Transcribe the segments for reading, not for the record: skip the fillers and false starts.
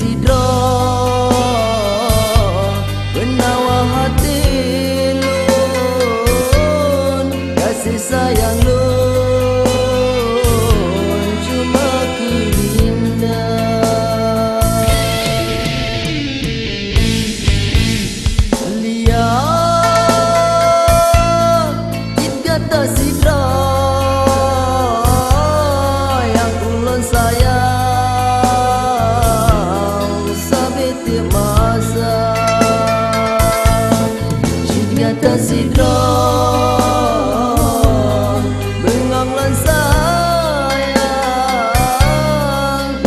sidra penawa hati lun, kasih sayang lun cuma kulinda. Lihat kata sidra yang ulun sayang sabit masa kata sidra bengang lan sayang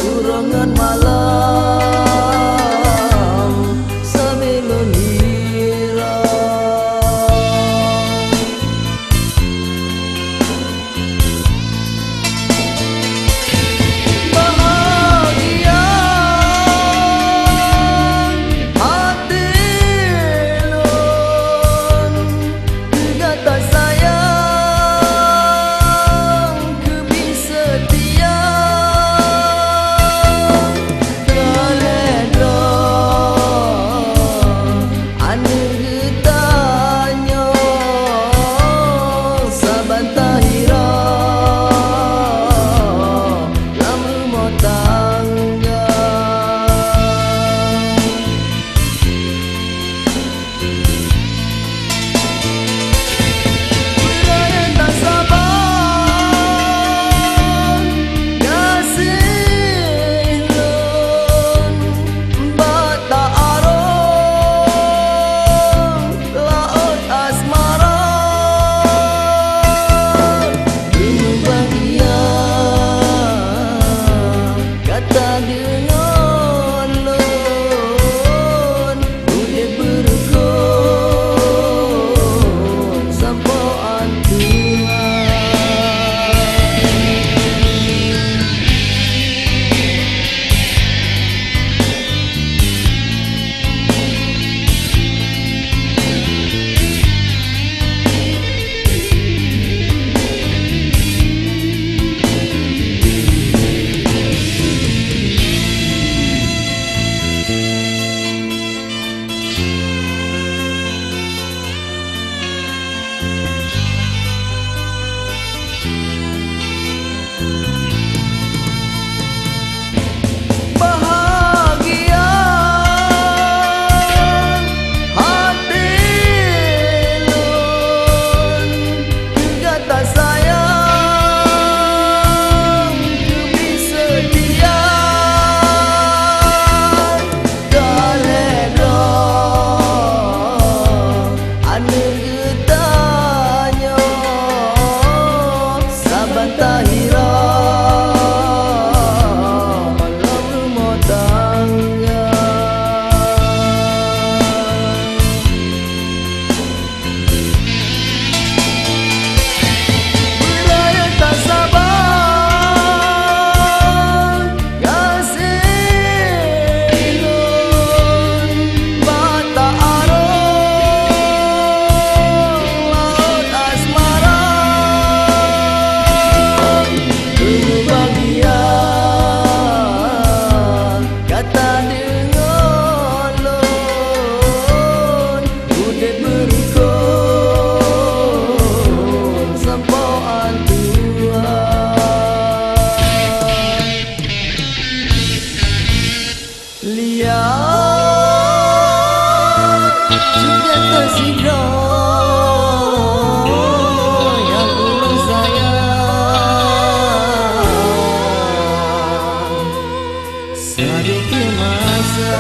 kurangan malam samilun hira. Bahagia hati lun kata sayang kebi setia terledra ane getanya saban tahira lama mau tangga. Beraya tak sabar kasih lun bata arong laut asmara bahagia kata dengan lun boleh berukun sampai Tuhan. Bahagia hati lun kata sayang kebi setia terledra ane getanya saban tahira beraya tak sabar kasih lun bata arong laut asmara bahagia kata dengan lun boleh berukun sampai Tuhan. Lihat juga tersidra yang ulun sayang sedikit masa